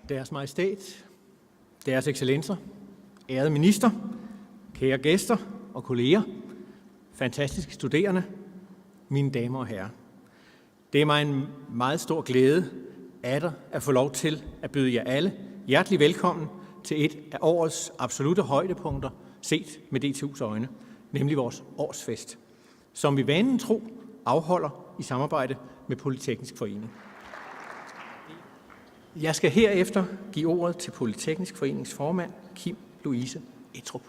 Deres Majestæt, Deres Excellencer, ærede minister, kære gæster og kolleger, fantastiske studerende, mine damer og herrer. Det er mig en meget stor glæde at få lov til at byde jer alle hjertelig velkommen til et af årets absolutte højdepunkter set med DTU's øjne, nemlig vores årsfest, som vi vanen tro afholder i samarbejde med Polyteknisk Forening. Jeg skal herefter give ordet til Polyteknisk Forenings formand, Kim Louise Ettrup.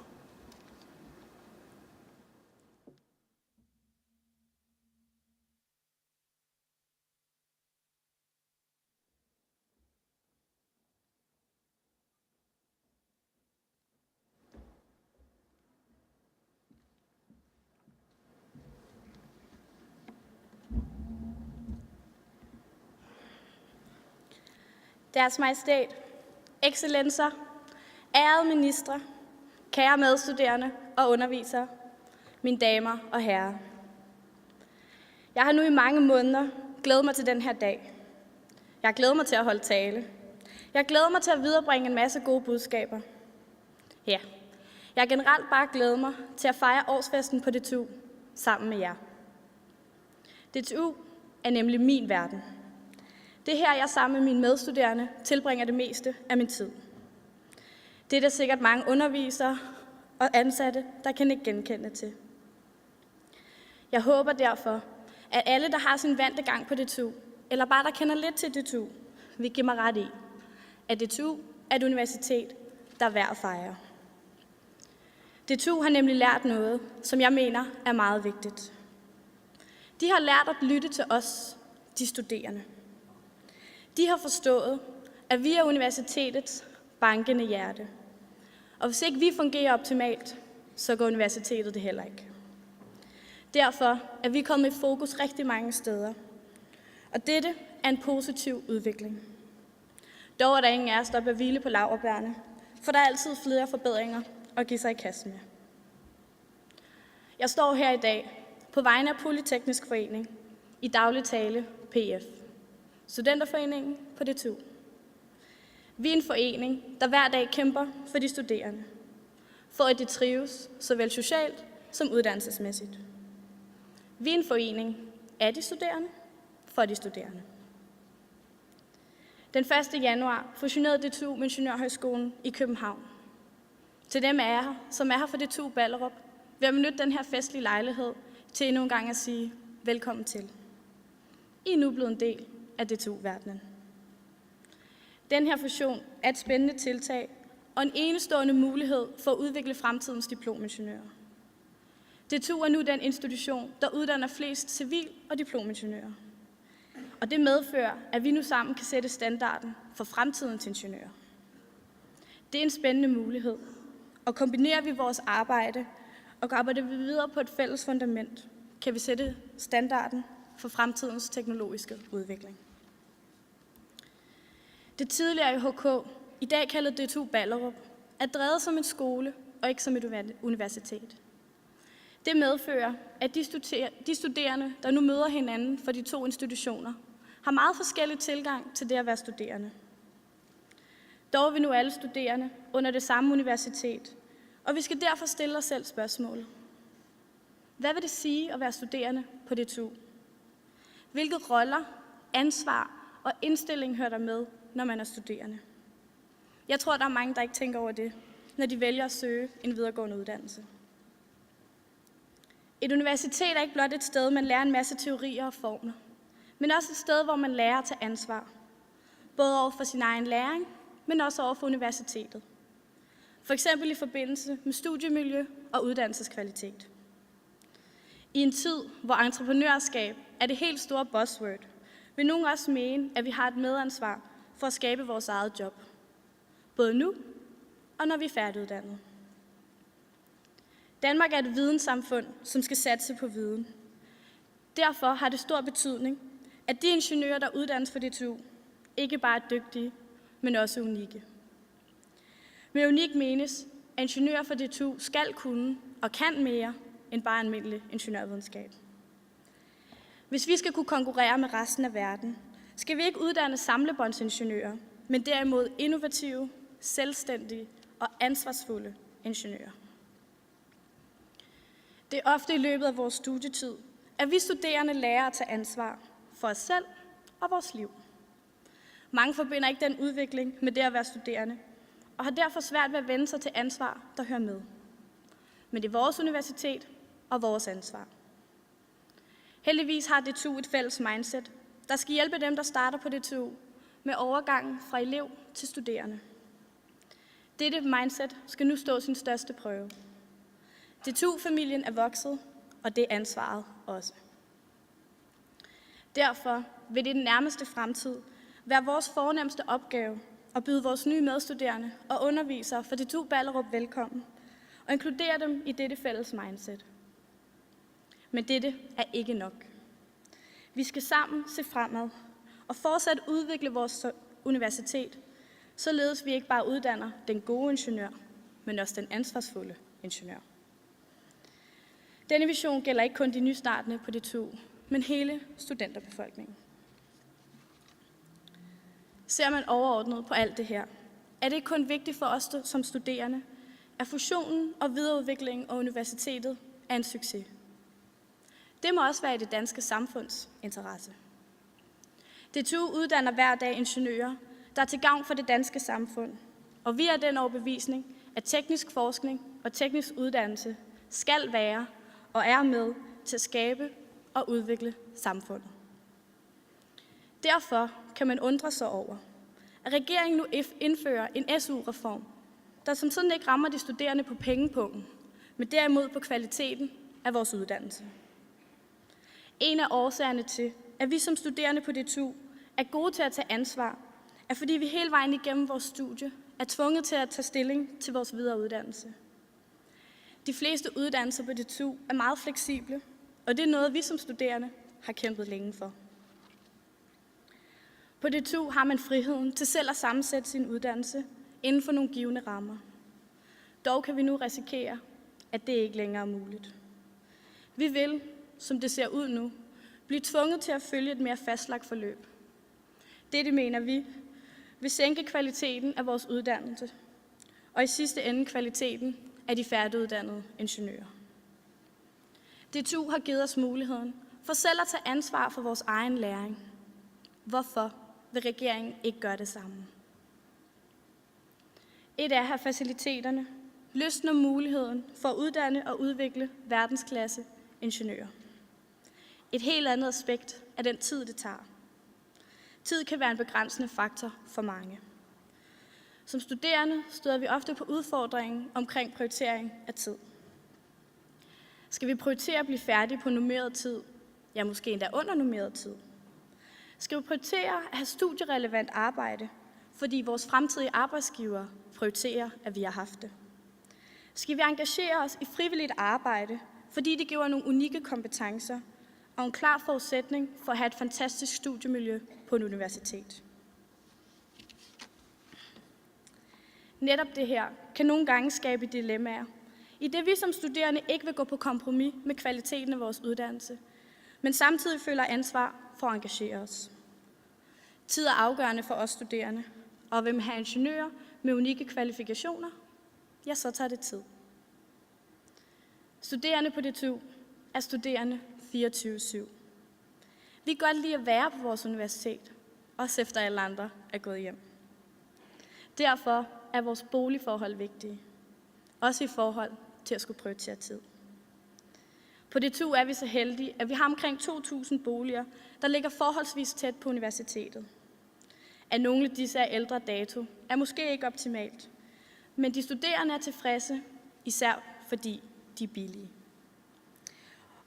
Deres Majestæt, Excellencer, ærede ministre, kære medstuderende og undervisere, mine damer og herrer. Jeg har nu i mange måneder glædet mig til den her dag. Jeg glæder mig til at holde tale. Jeg glæder mig til at viderebringe en masse gode budskaber. Ja, jeg har generelt bare glædet mig til at fejre årsfesten på DTU sammen med jer. DTU er nemlig min verden. Det er her, jeg sammen med mine medstuderende tilbringer det meste af min tid. Det er der sikkert mange undervisere og ansatte, der kan ikke genkende til. Jeg håber derfor, at alle, der har sin vante gang på DTU, eller bare der kender lidt til DTU, vil give mig ret i, at DTU er et universitet, der er værd at fejre. DTU har nemlig lært noget, som jeg mener er meget vigtigt. De har lært at lytte til os, de studerende. De har forstået, at vi er universitetets bankende hjerte. Og hvis ikke vi fungerer optimalt, så går universitetet det heller ikke. Derfor er vi kommet i fokus rigtig mange steder. Og dette er en positiv udvikling. Dog er der ingen af os, der bør hvile på laurbærrene, for der er altid flere forbedringer at give sig i kast med. Jeg står her i dag på vegne af Polyteknisk Forening, i daglig tale PF. Studenterforeningen på DTU. Vi er en forening, der hver dag kæmper for de studerende, for at de trives såvel socialt som uddannelsesmæssigt. Vi er en forening af de studerende, for de studerende. Den 1. januar fusionerede DTU med Ingeniørhøjskolen i København. Til dem af jer, som er her for DTU Ballerup, vil jeg benytte den her festlige lejlighed til endnu en gang at sige velkommen til. I er nu blevet en del af DTU-verdenen. Den her fusion er et spændende tiltag og en enestående mulighed for at udvikle fremtidens diplomingeniører. DTU er nu den institution, der uddanner flest civil- og diplomingeniører. Og det medfører, at vi nu sammen kan sætte standarden for fremtidens ingeniører. Det er en spændende mulighed, og kombinerer vi vores arbejde og arbejder vi videre på et fælles fundament, kan vi sætte standarden for fremtidens teknologiske udvikling. Det tidligere IHK, i dag kaldet DTU Ballerup, er drevet som en skole og ikke som et universitet. Det medfører, at de studerende, der nu møder hinanden for de to institutioner, har meget forskellig tilgang til det at være studerende. Dog er vi nu alle studerende under det samme universitet, og vi skal derfor stille os selv spørgsmålet. Hvad vil det sige at være studerende på DTU? Hvilke roller, ansvar og indstilling hører der med, når man er studerende? Jeg tror, der er mange, der ikke tænker over det, når de vælger at søge en videregående uddannelse. Et universitet er ikke blot et sted, man lærer en masse teorier og formler, men også et sted, hvor man lærer at tage ansvar. Både over for sin egen læring, men også over for universitetet. For eksempel i forbindelse med studiemiljø og uddannelseskvalitet. I en tid, hvor entreprenørskab er det helt store buzzword, vil nogen også mene, at vi har et medansvar for at skabe vores eget job. Både nu og når vi er færdiguddannede. Danmark er et videnssamfund, som skal satse på viden. Derfor har det stor betydning, at de ingeniører, der uddannes for DTU, ikke bare er dygtige, men også unikke. Med unik menes, at ingeniører for DTU skal kunne og kan mere end bare almindelig ingeniørvidenskab. Hvis vi skal kunne konkurrere med resten af verden, skal vi ikke uddanne samlebåndsingeniører, men derimod innovative, selvstændige og ansvarsfulde ingeniører. Det er ofte i løbet af vores studietid, at vi studerende lærer at tage ansvar for os selv og vores liv. Mange forbinder ikke den udvikling med det at være studerende, og har derfor svært ved at vende sig til ansvar, der hører med. Men det er vores universitet og vores ansvar. Heldigvis har DTU et fælles mindset, der skal hjælpe dem, der starter på DTU, med overgangen fra elev til studerende. Dette mindset skal nu stå sin største prøve. DTU-familien er vokset, og det er ansvaret også. Derfor vil det i den nærmeste fremtid være vores fornemste opgave at byde vores nye medstuderende og undervisere for DTU Ballerup velkommen og inkludere dem i dette fælles mindset. Men dette er ikke nok. Vi skal sammen se fremad og fortsat udvikle vores universitet, således vi ikke bare uddanner den gode ingeniør, men også den ansvarsfulde ingeniør. Denne vision gælder ikke kun de nystartende på DTU, men hele studenterbefolkningen. Ser man overordnet på alt det her, er det ikke kun vigtigt for os som studerende, at fusionen og videreudviklingen af universitetet er en succes. Det må også være i det danske samfunds interesse. DTU uddanner hver dag ingeniører, der er til gavn for det danske samfund, og vi er den overbevisning, at teknisk forskning og teknisk uddannelse skal være og er med til at skabe og udvikle samfundet. Derfor kan man undre sig over, at regeringen nu indfører en SU-reform, der som sådan ikke rammer de studerende på pengepungen, men derimod på kvaliteten af vores uddannelse. En af årsagerne til, at vi som studerende på DTU er gode til at tage ansvar, er fordi vi hele vejen igennem vores studie er tvunget til at tage stilling til vores videre uddannelse. De fleste uddannelser på DTU er meget fleksible, og det er noget, vi som studerende har kæmpet længe for. På DTU har man friheden til selv at sammensætte sin uddannelse inden for nogle givne rammer. Dog kan vi nu risikere, at det ikke længere er muligt. Vi vil, som det ser ud nu, blive tvunget til at følge et mere fastlagt forløb. Dette mener vi vil sænke kvaliteten af vores uddannelse, og i sidste ende kvaliteten af de færdiguddannede ingeniører. DTU har givet os muligheden for selv at tage ansvar for vores egen læring. Hvorfor vil regeringen ikke gøre det samme? Et er at have faciliteterne, lysten og muligheden for at uddanne og udvikle verdensklasse ingeniører. Et helt andet aspekt er den tid, det tager. Tid kan være en begrænsende faktor for mange. Som studerende støder vi ofte på udfordringen omkring prioritering af tid. Skal vi prioritere at blive færdige på normeret tid? Ja, måske endda under normeret tid. Skal vi prioritere at have studierelevant arbejde, fordi vores fremtidige arbejdsgivere prioriterer, at vi har haft det? Skal vi engagere os i frivilligt arbejde, fordi det giver nogle unikke kompetencer og en klar forudsætning for at have et fantastisk studiemiljø på et universitet? Netop det her kan nogle gange skabe dilemmaer, i det vi som studerende ikke vil gå på kompromis med kvaliteten af vores uddannelse, men samtidig føler ansvar for at engagere os. Tid er afgørende for os studerende, og vil man have ingeniører med unikke kvalifikationer, ja, så tager det tid. Studerende på DTU er studerende 24/7. Vi kan godt lide at være på vores universitet, også efter alle andre er gået hjem. Derfor er vores boligforhold vigtige, også i forhold til at skulle prioritere tid. På DTU er vi så heldige, at vi har omkring 2.000 boliger, der ligger forholdsvis tæt på universitetet. At nogle af disse er ældre dato, er måske ikke optimalt, men de studerende er tilfredse, især fordi de er billige.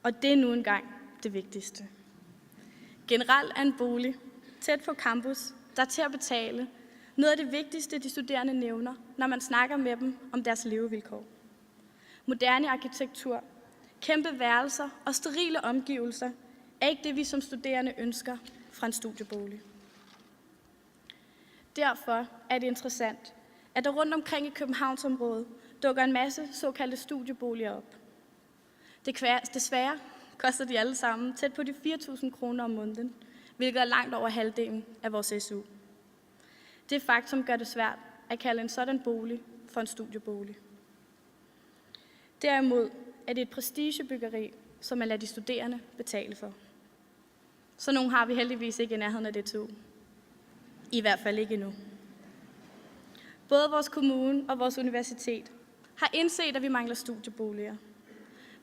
Og det er nu engang det vigtigste. Generelt er en bolig tæt på campus, der er til at betale, noget af det vigtigste, de studerende nævner, når man snakker med dem om deres levevilkår. Moderne arkitektur, kæmpe værelser og sterile omgivelser er ikke det, vi som studerende ønsker fra en studiebolig. Derfor er det interessant, at der rundt omkring i Københavnsområdet dukker en masse såkaldte studieboliger op. Desværre koster de alle sammen tæt på de 4.000 kroner om måneden, hvilket er langt over halvdelen af vores SU. Det faktum gør det svært at kalde en sådan bolig for en studiebolig. Derimod er det et prestigebyggeri, som man lader de studerende betale for. Så nogle har vi heldigvis ikke i nærheden af DTU. I hvert fald ikke endnu. Både vores kommune og vores universitet har indset, at vi mangler studieboliger.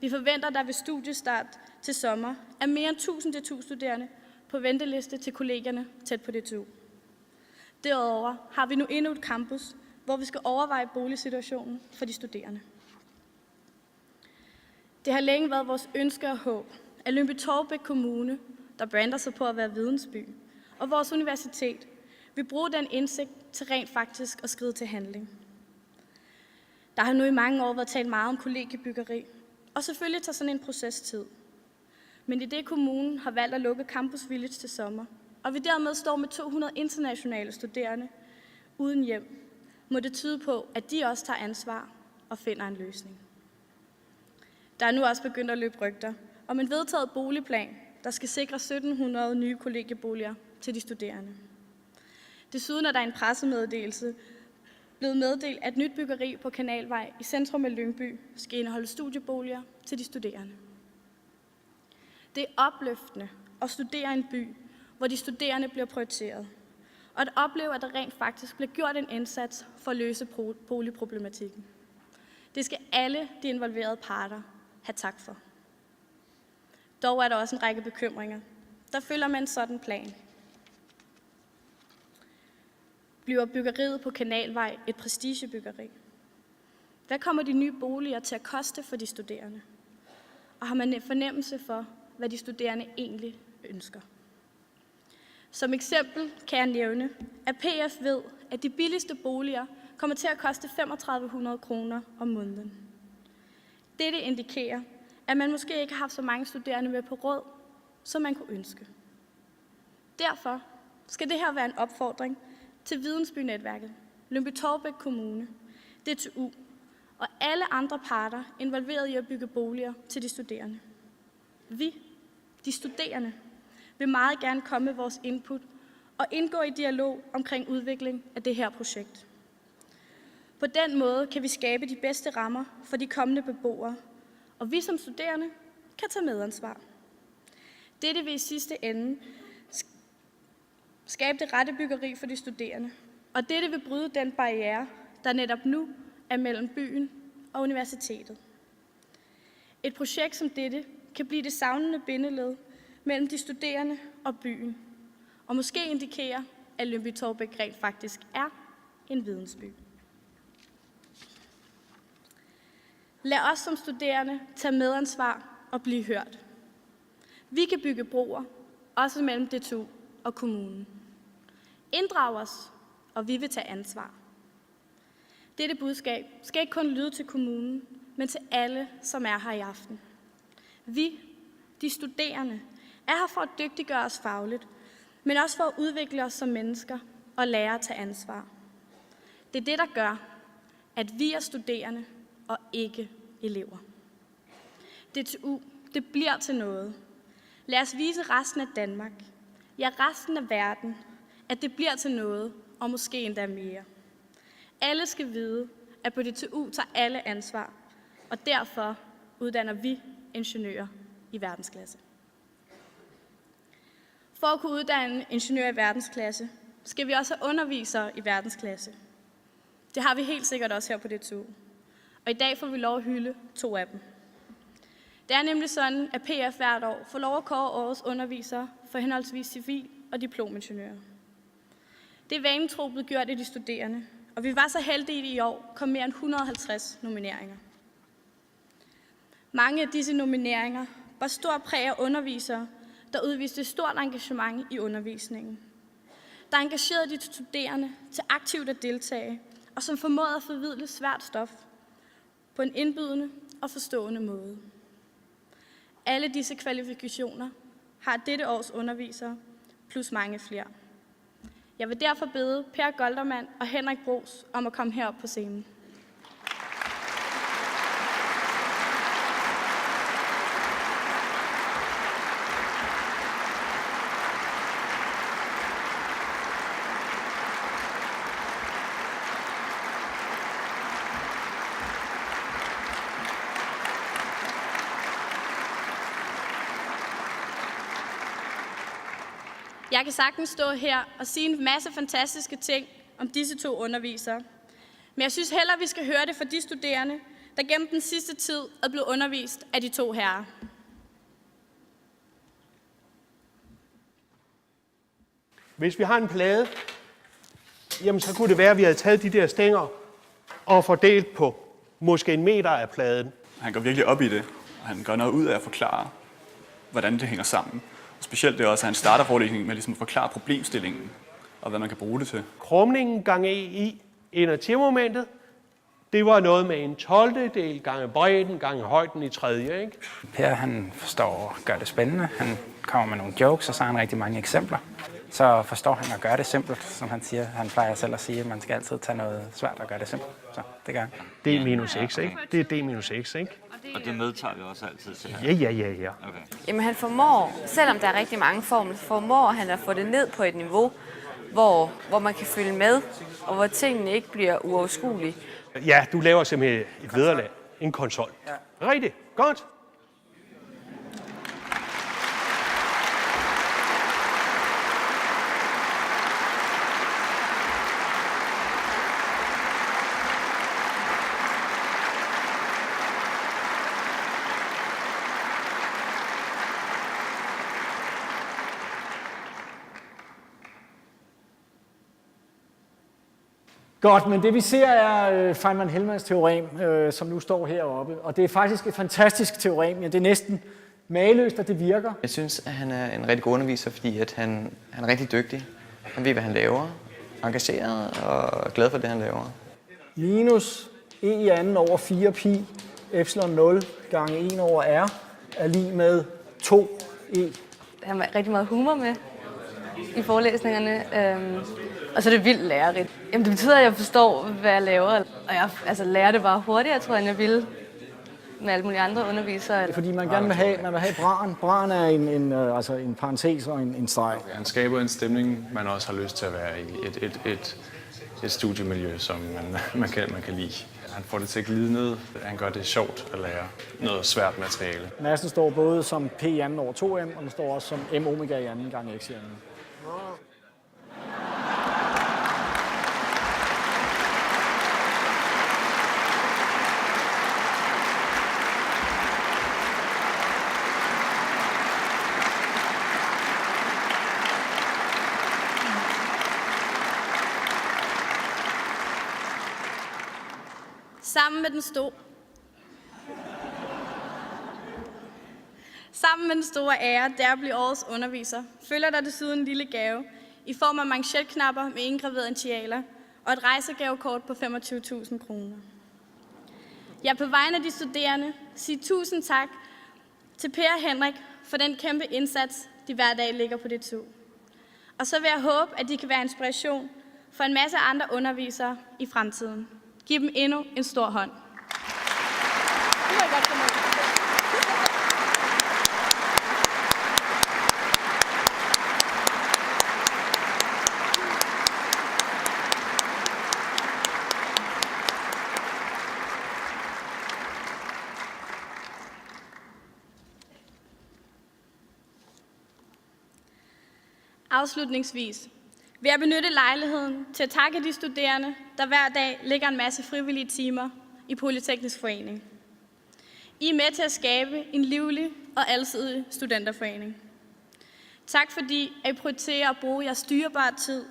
Vi forventer, at der ved studiestart til sommer er mere end 1000 DTU-studerende på venteliste til kollegierne tæt på DTU. Derudover har vi nu endnu et campus, hvor vi skal overveje boligsituationen for de studerende. Det har længe været vores ønske og håb, at Lyngby-Taarbæk Kommune, der brander sig på at være vidensby, og vores universitet vil bruge den indsigt til rent faktisk at skride til handling. Der har nu i mange år været talt meget om kollegiebyggeri, og selvfølgelig tager sådan en proces tid. Men i det kommunen har valgt at lukke Campus Village til sommer, og vi dermed står med 200 internationale studerende uden hjem, må det tyde på, at de også tager ansvar og finder en løsning. Der er nu også begyndt at løbe rygter om en vedtaget boligplan, der skal sikre 1700 nye kollegieboliger til de studerende. Desuden er der en pressemeddelelse blevet meddelt, at nyt byggeri på Kanalvej i centrum af Lyngby skal indeholde studieboliger til de studerende. Det er opløftende at studere i en by, hvor de studerende bliver prioriteret, og at opleve, at der rent faktisk bliver gjort en indsats for at løse boligproblematikken. Det skal alle de involverede parter have tak for. Dog er der også en række bekymringer, der følger med en sådan plan. Bliver byggeriet på Kanalvej et prestigebyggeri? Hvad kommer de nye boliger til at koste for de studerende? Og har man en fornemmelse for, hvad de studerende egentlig ønsker? Som eksempel kan jeg nævne, at PF ved, at de billigste boliger kommer til at koste 3.500 kroner om måneden. Dette indikerer, at man måske ikke har haft så mange studerende med på råd, som man kunne ønske. Derfor skal det her være en opfordring til Vidensby-netværket, Lyngby-Taarbæk Kommune, DTU og alle andre parter involveret i at bygge boliger til de studerende. Vi, de studerende, vil meget gerne komme med vores input og indgå i dialog omkring udvikling af det her projekt. På den måde kan vi skabe de bedste rammer for de kommende beboere, og vi som studerende kan tage medansvar. Dette vil i sidste ende skabe det rette byggeri for de studerende, og dette vil bryde den barriere, der netop nu er mellem byen og universitetet. Et projekt som dette kan blive det savnende bindeled mellem de studerende og byen, og måske indikere, at Lyngby-Taarbæk rent faktisk er en vidensby. Lad os som studerende tage medansvar og blive hørt. Vi kan bygge broer, også mellem DTU og kommunen. Inddrag os, og vi vil tage ansvar. Dette budskab skal ikke kun lyde til kommunen, men til alle, som er her i aften. Vi, de studerende, er her for at dygtiggøre os fagligt, men også for at udvikle os som mennesker og lære at tage ansvar. Det er det, der gør, at vi er studerende og ikke elever. DTU, det bliver til noget. Lad os vise resten af Danmark, ja resten af verden, at det bliver til noget, og måske endda mere. Alle skal vide, at på DTU tager alle ansvar, og derfor uddanner vi ingeniører i verdensklasse. For at kunne uddanne ingeniører i verdensklasse, skal vi også have undervisere i verdensklasse. Det har vi helt sikkert også her på DTU. Og i dag får vi lov at hylde 2 af dem. Det er nemlig sådan, at PF hvert år får lov at kåre årets undervisere for henholdsvis civil- og diplomingeniører. Det er vanetro blevet gjort af de studerende, og vi var så heldige, at i år kom mere end 150 nomineringer. Mange af disse nomineringer var stor præg af undervisere, der udviste stort engagement i undervisningen. Der engagerede de studerende til aktivt at deltage, og som formåede at formidle svært stof på en indbydende og forstående måde. Alle disse kvalifikationer har dette års undervisere, plus mange flere. Jeg vil derfor bede Per Goldermann og Henrik Bros om at komme herop på scenen. Jeg kan sagtens stå her og sige en masse fantastiske ting om disse to undervisere. Men jeg synes hellere, vi skal høre det fra de studerende, der gennem den sidste tid er blevet undervist af de to herrer. Hvis vi har en plade, jamen så kunne det være, at vi havde taget de der stænger og fordelt på måske 1 meter af pladen. Han går virkelig op i det, og han gør noget ud af at forklare, hvordan det hænger sammen. Og specielt det også, at han starter forelæsningen med ligesom at forklare problemstillingen, og hvad man kan bruge det til. Krumningen gange i inertimomentet, det var noget med 1/12 gange bredden gange højden i tredje, ikke? Per, han forstår og gør det spændende. Han kommer med nogle jokes, og så har han rigtig mange eksempler. Så forstår han at gøre det simpelt, som han siger. Han plejer selv at sige, at man skal altid tage noget svært og gøre det simpelt. Så det gør han. Det er minus x, ikke? Det er d minus x, ikke? Og det medtager vi også altid til her? Ja. Okay. Jamen han formår, selvom der er rigtig mange formler, formår han at få det ned på et niveau, hvor man kan følge med, og hvor tingene ikke bliver uoverskuelige. Ja, du laver simpelthen et vederlag. En konsol. Ja. Rigtigt. Godt. Godt, men det vi ser er Feynman-Hellmans teorem, som nu står heroppe. Og det er faktisk et fantastisk teorem. Ja, det er næsten mageløst, at det virker. Jeg synes, at han er en rigtig god underviser, fordi at han er rigtig dygtig. Han ved, hvad han laver, engageret og glad for det, han laver. Minus e i anden over 4 pi epsilon 0 gange 1 over r er lig med 2e. Han var rigtig meget humor med i forelæsningerne. Og så er det vildt lærerigt. Jamen, det betyder, at jeg forstår, hvad jeg laver. Og jeg lærer det bare hurtigere, tror jeg, end jeg ville med alle mulige andre undervisere. Fordi man gerne vil have braen. Braen er en parentes og en streg. Han skaber en stemning, man også har lyst til at være i. Et studiemiljø, som man kan lide. Han får det til at glide ned. Han gør det sjovt at lære noget svært materiale. Massen står både som p i anden over 2m, og den står også som m omega i anden gange x i anden. Sammen med den store ære, der at blive årets underviser, følger der desuden en lille gave i form af manchetknapper med indgraverede initialer og et rejsegavekort på 25.000 kroner. Jeg vil på vegne af de studerende sige tusind tak til Per og Henrik for den kæmpe indsats, de hver dag lægger på det tog. Og så vil jeg håbe, at de kan være inspiration for en masse andre undervisere i fremtiden. Giv dem endnu en stor hånd. Afslutningsvis vil jeg benytte lejligheden til at takke de studerende, der hver dag lægger en masse frivillige timer i Polyteknisk Forening. I er med til at skabe en livlig og alsidig studenterforening. Tak fordi I prioriterer at bruge jeres dyrebare tid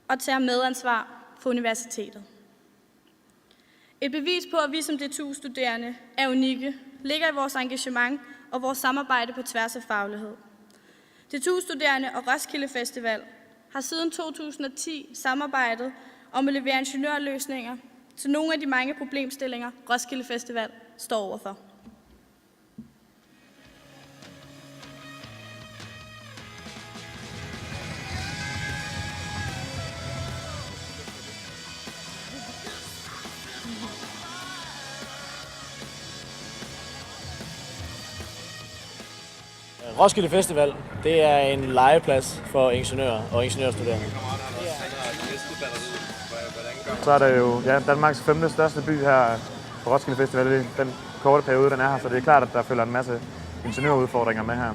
og tager medansvar for universitetet. Et bevis på, at vi som DTU-studerende er unikke, ligger i vores engagement og vores samarbejde på tværs af faglighed. DTU-studerende og Roskilde Festival har siden 2010 samarbejdet om at levere ingeniørløsninger til nogle af de mange problemstillinger, Roskilde Festival står overfor. Roskilde Festival, det er en legeplads for ingeniører og ingeniørstuderende. Så er det jo Danmarks 5. største by her på Roskilde Festival. Den korte periode, den er her, så det er klart, at der følger en masse ingeniørudfordringer med her.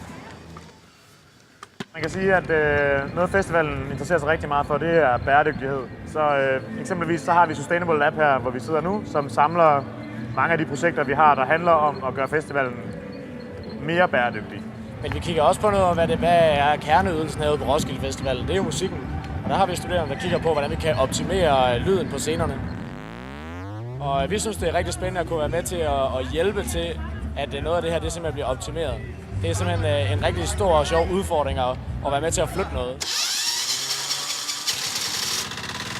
Man kan sige, at noget festivalen interesserer sig rigtig meget for, det er bæredygtighed. Så eksempelvis så har vi Sustainable Lab her, hvor vi sidder nu, som samler mange af de projekter, vi har, der handler om at gøre festivalen mere bæredygtig. Men vi kigger også på noget, hvad er kerneydelsen herude på Roskilde Festival. Det er jo musikken. Og der har vi studerende, der kigger på, hvordan vi kan optimere lyden på scenerne. Og vi synes, det er rigtig spændende at kunne være med til at hjælpe til, at noget af det her det simpelthen bliver optimeret. Det er simpelthen en rigtig stor og sjov udfordring at være med til at flytte noget.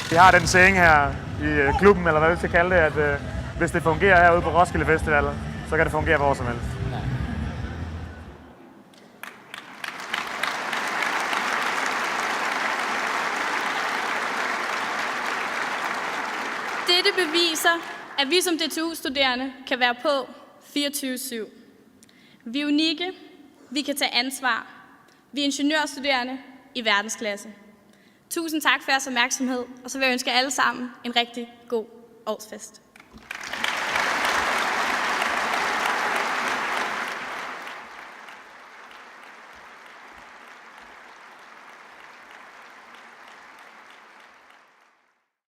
Vi har den saying her i klubben, eller hvad vi skal kalde det, at hvis det fungerer herude på Roskilde Festival, så kan det fungere hvor som helst. Ja. Dette beviser, at vi som DTU-studerende kan være på 24/7. Vi er unikke, vi kan tage ansvar. Vi er ingeniørstuderende i verdensklasse. Tusind tak for jeres opmærksomhed, og så vil jeg ønske jer alle sammen en rigtig god årsfest.